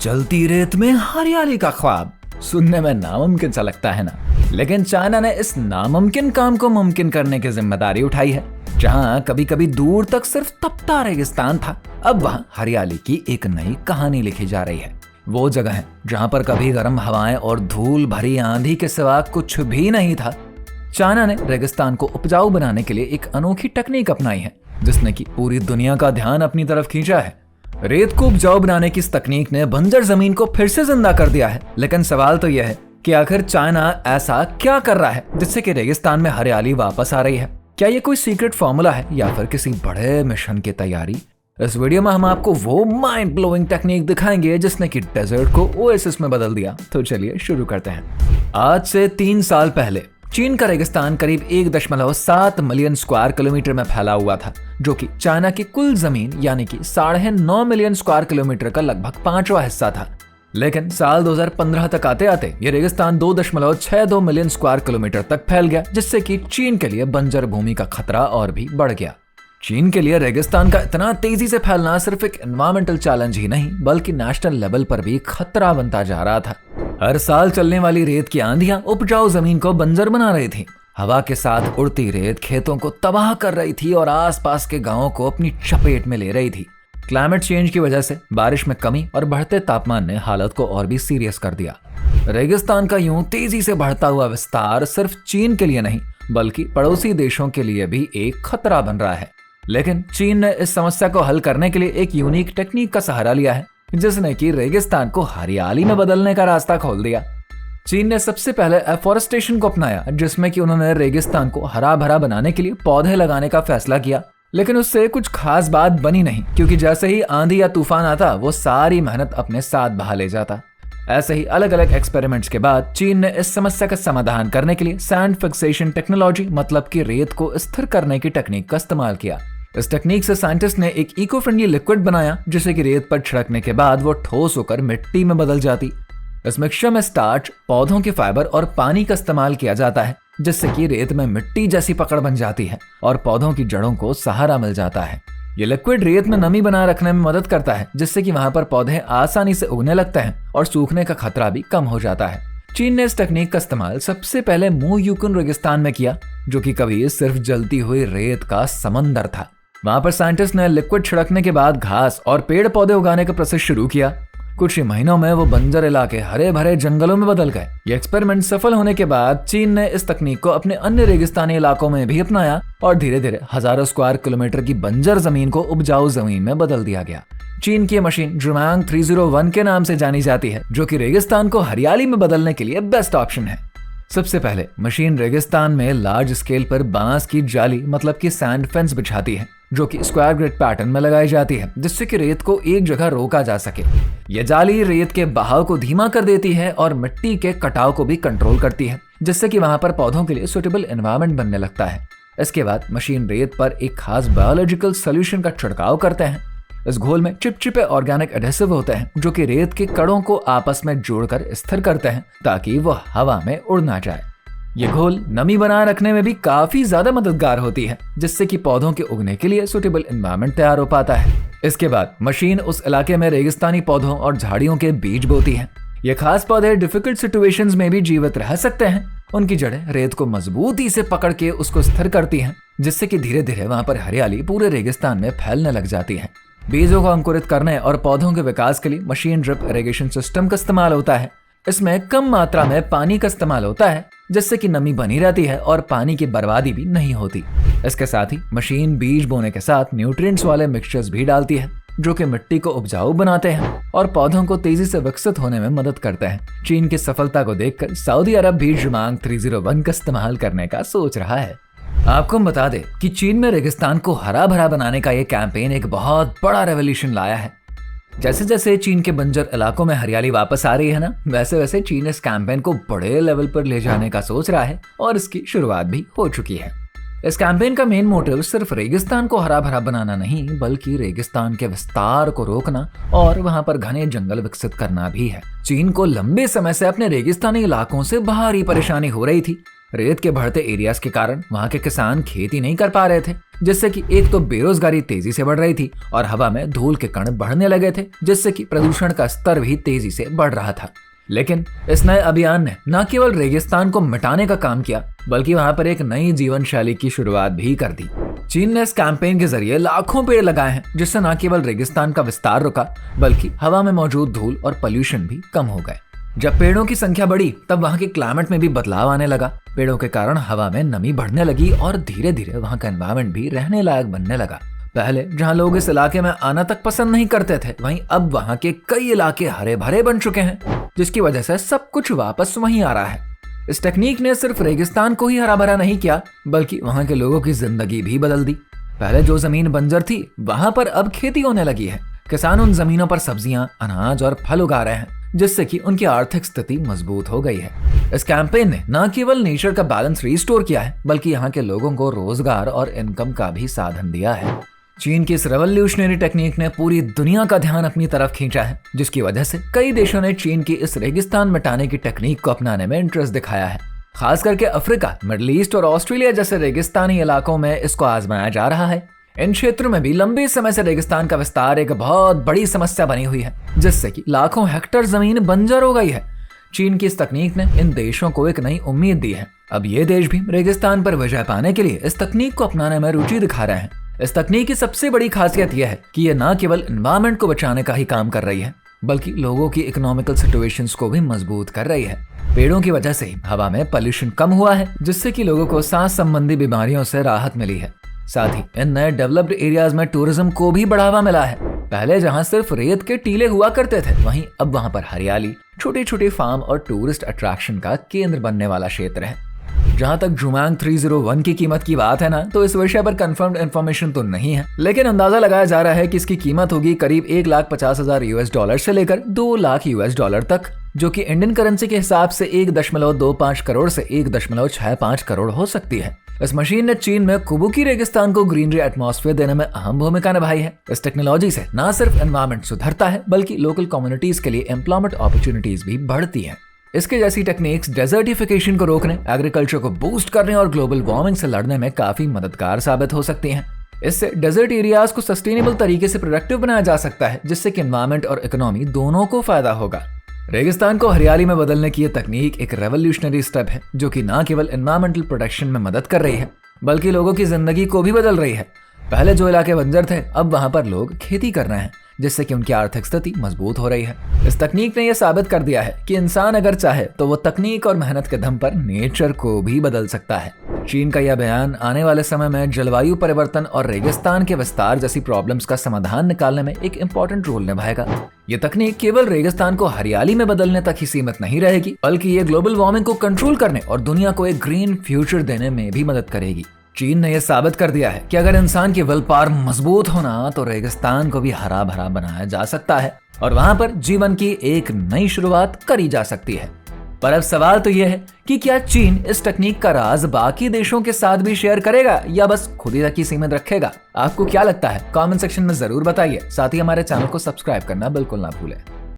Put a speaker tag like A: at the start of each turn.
A: जलती रेत में हरियाली का ख्वाब सुनने में नामुमकिन सा लगता है ना, लेकिन चाइना ने इस नामुमकिन काम को मुमकिन करने की जिम्मेदारी उठाई है। जहां कभी कभी दूर तक सिर्फ तपता रेगिस्तान था, अब वहां हरियाली की एक नई कहानी लिखी जा रही है। वो जगह है जहां पर कभी गर्म हवाएं और धूल भरी आंधी के सिवा कुछ भी नहीं था। चाइना ने रेगिस्तान को उपजाऊ बनाने के लिए एक अनोखी तकनीक अपनाई है, जिसने की पूरी दुनिया का ध्यान अपनी तरफ खींचा है। रेत को उपजाऊ बनाने की इस तकनीक ने बंजर जमीन को फिर से जिंदा कर दिया है। लेकिन सवाल तो यह है कि आखिर चाइना ऐसा क्या कर रहा है जिससे कि रेगिस्तान में हरियाली वापस आ रही है? क्या ये कोई सीक्रेट फॉर्मूला है या फिर किसी बड़े मिशन की तैयारी? इस वीडियो में हम आपको वो माइंड ब्लोइंग टेक्निक दिखाएंगे जिसने कि डेजर्ट को ओएसिस में बदल दिया। तो चलिए शुरू करते हैं। आज से 3 साल पहले चीन का रेगिस्तान करीब 1.7 मिलियन स्क्वायर किलोमीटर में फैला हुआ था, जो कि चाइना की कुल जमीन यानी कि 9.5 मिलियन स्क्वायर किलोमीटर का लगभग 5वां हिस्सा था। लेकिन साल 2015 तक आते आते ये रेगिस्तान 2.62 मिलियन स्क्वायर किलोमीटर तक फैल गया, जिससे कि चीन के लिए बंजर भूमि का खतरा और भी बढ़ गया। चीन के लिए रेगिस्तान का इतना तेजी से फैलना सिर्फ एक एनवायरमेंटल चैलेंज ही नहीं बल्कि नेशनल लेवल पर भी खतरा बनता जा रहा था। हर साल चलने वाली रेत की आंधियां उपजाऊ जमीन को बंजर बना रही थी। हवा के साथ उड़ती रेत खेतों को तबाह कर रही थी और आसपास के गांवों को अपनी चपेट में ले रही थी। क्लाइमेट चेंज की वजह से बारिश में कमी और बढ़ते तापमान ने हालत को और भी सीरियस कर दिया। रेगिस्तान का यूं तेजी से बढ़ता हुआ विस्तार सिर्फ चीन के लिए नहीं बल्कि पड़ोसी देशों के लिए भी एक खतरा बन रहा है। लेकिन चीन ने इस समस्या को हल करने के लिए एक यूनिक टेक्निक का सहारा लिया है, जिसने कि रेगिस्तान को हरियाली में बदलने का रास्ता खोल दिया। चीन ने सबसे पहले एफोरेस्टेशन को अपनाया, जिसमें कि उन्होंने रेगिस्तान को हरा भरा बनाने के लिए पौधे लगाने का फैसला किया। लेकिन उससे कुछ खास बात बनी नहीं, क्योंकि जैसे ही आंधी या तूफान आता वो सारी मेहनत अपने साथ बहा ले जाता। ऐसे ही अलग अलग एक्सपेरिमेंट्स के बाद चीन ने इस समस्या का समाधान करने के लिए सैंड फिक्सेशन टेक्नोलॉजी मतलब कि रेत को स्थिर करने की टेक्निक का इस्तेमाल किया। इस टेक्निक से साइंटिस्ट ने एक इको फ्रेंडली लिक्विड बनाया, जिसे कि रेत पर छिड़कने के बाद वो ठोस होकर मिट्टी में बदल जाती। इस मिक्सचर में स्टार्च, पौधों के फाइबर और पानी का इस्तेमाल किया जाता है, जिससे कि रेत में मिट्टी जैसी पकड़ बन जाती है और पौधों की जड़ों को सहारा मिल जाता है। ये लिक्विड रेत में नमी बनाए रखने में मदद करता है, जिससे कि वहां पर पौधे आसानी से उगने लगते हैं और सूखने का खतरा भी कम हो जाता है। चीन ने इस टेक्निक का इस्तेमाल सबसे पहले मू युकुन रेगिस्तान में किया, जो कि कभी सिर्फ जलती हुई रेत का समंदर था। वहां पर साइंटिस्ट ने लिक्विड छिड़कने के बाद घास और पेड़ पौधे उगाने का प्रोसेस शुरू किया। कुछ ही महीनों में वो बंजर इलाके हरे भरे जंगलों में बदल गए। ये एक्सपेरिमेंट सफल होने के बाद चीन ने इस तकनीक को अपने अन्य रेगिस्तानी इलाकों में भी अपनाया और धीरे धीरे हजारों स्क्वायर किलोमीटर की बंजर जमीन को उपजाऊ जमीन में बदल दिया गया। चीन की मशीन जुमांग 301 के नाम से जानी जाती है, जो कि रेगिस्तान को हरियाली में बदलने के लिए बेस्ट ऑप्शन है। सबसे पहले मशीन रेगिस्तान में लार्ज स्केल पर बांस की जाली मतलब कि सैंड फेंस बिछाती है, जो कि स्क्वायर ग्रिड पैटर्न में लगाई जाती है, जिससे कि रेत को एक जगह रोका जा सके। यह जाली रेत के बहाव को धीमा कर देती है और मिट्टी के कटाव को भी कंट्रोल करती है, जिससे कि वहां पर पौधों के लिए सुटेबल एनवायरनमेंट बनने लगता है। इसके बाद मशीन रेत पर एक खास बायोलॉजिकल सोल्यूशन का छिड़काव करते हैं। इस घोल में चिपचिपे ऑर्गेनिक एडेसिव होते हैं, जो कि रेत के कणों को आपस में जोड़कर स्थिर करते हैं ताकि वह हवा में उड़ ना जाए। ये घोल नमी बनाए रखने में भी काफी ज्यादा मददगार होती है, जिससे कि पौधों के उगने के लिए सुटेबल एनवायरनमेंट तैयार हो पाता है। इसके बाद मशीन उस इलाके में रेगिस्तानी पौधों और झाड़ियों के बीज बोती है। ये खास पौधे डिफिकल्ट सिचुएशंस में भी जीवित रह सकते हैं। उनकी जड़ें रेत को मजबूती से पकड़ के उसको स्थिर करती हैं, जिससे कि धीरे धीरे वहां पर हरियाली पूरे रेगिस्तान में फैलने लग जाती है। बीजों को अंकुरित करने और पौधों के विकास के लिए मशीन ड्रिप इरिगेशन सिस्टम का इस्तेमाल होता है। इसमें कम मात्रा में पानी का इस्तेमाल होता है, जिससे कि नमी बनी रहती है और पानी की बर्बादी भी नहीं होती। इसके साथ ही मशीन बीज बोने के साथ न्यूट्रिएंट्स वाले मिक्सचर्स भी डालती है, जो कि मिट्टी को उपजाऊ बनाते हैं और पौधों को तेजी से विकसित होने में मदद करते हैं। चीन की सफलता को देखकर सऊदी अरब भी जुमांग 301 का इस्तेमाल करने का सोच रहा है। आपको हम बता दें कि चीन में रेगिस्तान को हरा भरा बनाने का ये कैंपेन एक बहुत बड़ा रेवोल्यूशन लाया है। जैसे जैसे चीन के बंजर इलाकों में हरियाली वापस आ रही है ना, वैसे वैसे चीन इस कैंपेन को बड़े लेवल पर ले जाने का सोच रहा है और इसकी शुरुआत भी हो चुकी है। इस कैंपेन का मेन मोटिव सिर्फ रेगिस्तान को हरा भरा बनाना नहीं बल्कि रेगिस्तान के विस्तार को रोकना और वहां पर घने जंगल विकसित करना भी है। चीन को लंबे समय से अपने रेगिस्तानी इलाकों से भारी परेशानी हो रही थी। रेत के बढ़ते एरियाज के कारण वहाँ के किसान खेती नहीं कर पा रहे थे, जिससे कि एक तो बेरोजगारी तेजी से बढ़ रही थी और हवा में धूल के कण बढ़ने लगे थे, जिससे कि प्रदूषण का स्तर भी तेजी से बढ़ रहा था। लेकिन इस नए अभियान ने न केवल रेगिस्तान को मिटाने का काम किया, बल्कि वहां पर एक नई जीवन शैली की शुरुआत भी कर दी। चीन ने इस कैंपेन के जरिए लाखों पेड़ लगाए हैं, जिससे न केवल रेगिस्तान का विस्तार रुका, बल्कि हवा में मौजूद धूल और पोल्यूशन भी कम हो गए। जब पेड़ों की संख्या बढ़ी, तब वहां के क्लाइमेट में भी बदलाव आने लगा। पेड़ों के कारण हवा में नमी बढ़ने लगी और धीरे धीरे वहां का एनवायरनमेंट भी रहने लायक बनने लगा। पहले जहां लोग इस इलाके में आना तक पसंद नहीं करते थे, वहीं अब वहां के कई इलाके हरे भरे बन चुके हैं, जिसकी वजह से सब कुछ वापस वहीं आ रहा है। इस टेक्निक ने सिर्फ रेगिस्तान को ही हरा भरा नहीं किया, बल्कि वहां के लोगों की जिंदगी भी बदल दी। पहले जो जमीन बंजर थी, वहां पर अब खेती होने लगी है। किसान उन जमीनों पर सब्जियां, अनाज और फल उगा रहे हैं, जिससे कि उनकी आर्थिक स्थिति मजबूत हो गई है। इस कैंपेन ने न केवल नेचर का बैलेंस रिस्टोर किया है, बल्कि यहाँ के लोगों को रोजगार और इनकम का भी साधन दिया है। चीन की इस रेवोल्यूशनरी टेक्निक ने पूरी दुनिया का ध्यान अपनी तरफ खींचा है, जिसकी वजह से कई देशों ने चीन की इस रेगिस्तान मिटाने की टेक्निक को अपनाने में इंटरेस्ट दिखाया है। खास करके अफ्रीका, मिडिल ईस्ट और ऑस्ट्रेलिया जैसे रेगिस्तानी इलाकों में इसको आजमाया जा रहा है। इन क्षेत्रों में भी लंबे समय से रेगिस्तान का विस्तार एक बहुत बड़ी समस्या बनी हुई है, जिससे कि लाखों हेक्टेयर जमीन बंजर हो गई है। चीन की इस तकनीक ने इन देशों को एक नई उम्मीद दी है। अब ये देश भी रेगिस्तान पर विजय पाने के लिए इस तकनीक को अपनाने में रुचि दिखा रहे हैं। इस तकनीक की सबसे बड़ी खासियत यह है कि ये न केवल एनवायरनमेंट को बचाने का ही काम कर रही है, बल्कि लोगों की इकोनॉमिकल सिचुएशंस को भी मजबूत कर रही है। पेड़ों की वजह से ही हवा में पोल्यूशन कम हुआ है, जिससे कि लोगों को सांस संबंधी बीमारियों से राहत मिली है। साथ ही इन नए डेवलप्ड एरियाज में टूरिज्म को भी बढ़ावा मिला है। पहले जहां सिर्फ रेत के टीले हुआ करते थे, वहीं अब वहां पर हरियाली, छोटे छोटे फार्म और टूरिस्ट अट्रैक्शन का केंद्र बनने वाला क्षेत्र है। जहां तक जुमांग 301 की कीमत की बात है ना, तो इस विषय पर कंफर्म्ड इन्फॉर्मेशन तो नहीं है, लेकिन अंदाजा लगाया जा रहा है कि इसकी कीमत होगी करीब $1,50,000 से लेकर $2,00,000 तक, जो कि इंडियन करेंसी के हिसाब से 1.25 करोड़ से 1.65 करोड़ हो सकती है। इस मशीन ने चीन में कुबुकी रेगिस्तान को ग्रीनरी एटमॉस्फेयर देने में अहम भूमिका निभाई है। इस टेक्नोलॉजी से न सिर्फ एनवायरनमेंट सुधरता है, बल्कि लोकल कम्युनिटीज के लिए एम्प्लॉयमेंट अपॉर्चुनिटीज भी बढ़ती हैं। इसके जैसी टेक्निक्स डेजर्टिफिकेशन को रोकने, एग्रीकल्चर को बूस्ट करने और ग्लोबल वार्मिंग से लड़ने में काफी मददगार साबित हो सकती हैं। इससे डेजर्ट एरियाज को सस्टेनेबल तरीके से प्रोडक्टिव बनाया जा सकता है, जिससे कि एनवायरनमेंट और इकोनॉमी दोनों को फायदा होगा। रेगिस्तान को हरियाली में बदलने की यह तकनीक एक रेवोल्यूशनरी स्टेप है, जो कि न केवल एनवायरमेंटल प्रोटेक्शन में मदद कर रही है, बल्कि लोगों की जिंदगी को भी बदल रही है। पहले जो इलाके बंजर थे, अब वहां पर लोग खेती कर रहे हैं, जिससे कि उनकी आर्थिक स्थिति मजबूत हो रही है। इस तकनीक ने यह साबित कर दिया है कि इंसान अगर चाहे तो वो तकनीक और मेहनत के दम पर नेचर को भी बदल सकता है। चीन का यह बयान आने वाले समय में जलवायु परिवर्तन और रेगिस्तान के विस्तार जैसी प्रॉब्लम्स का समाधान निकालने में एक इम्पोर्टेंट रोल निभाएगा। ये तकनीक केवल रेगिस्तान को हरियाली में बदलने तक ही सीमित नहीं रहेगी, बल्कि ये ग्लोबल वार्मिंग को कंट्रोल करने और दुनिया को एक ग्रीन फ्यूचर देने में भी मदद करेगी। चीन ने यह साबित कर दिया है कि अगर इंसान की विल पावर मजबूत होना, तो रेगिस्तान को भी हरा भरा बनाया जा सकता है और वहां पर जीवन की एक नई शुरुआत करी जा सकती है। पर अब सवाल तो यह है कि क्या चीन इस तकनीक का राज बाकी देशों के साथ भी शेयर करेगा या बस खुद ही तक ही सीमित रखेगा? आपको क्या लगता है? कमेंट सेक्शन में जरूर बताइए। साथ ही हमारे चैनल को सब्सक्राइब करना बिल्कुल ना भूलें।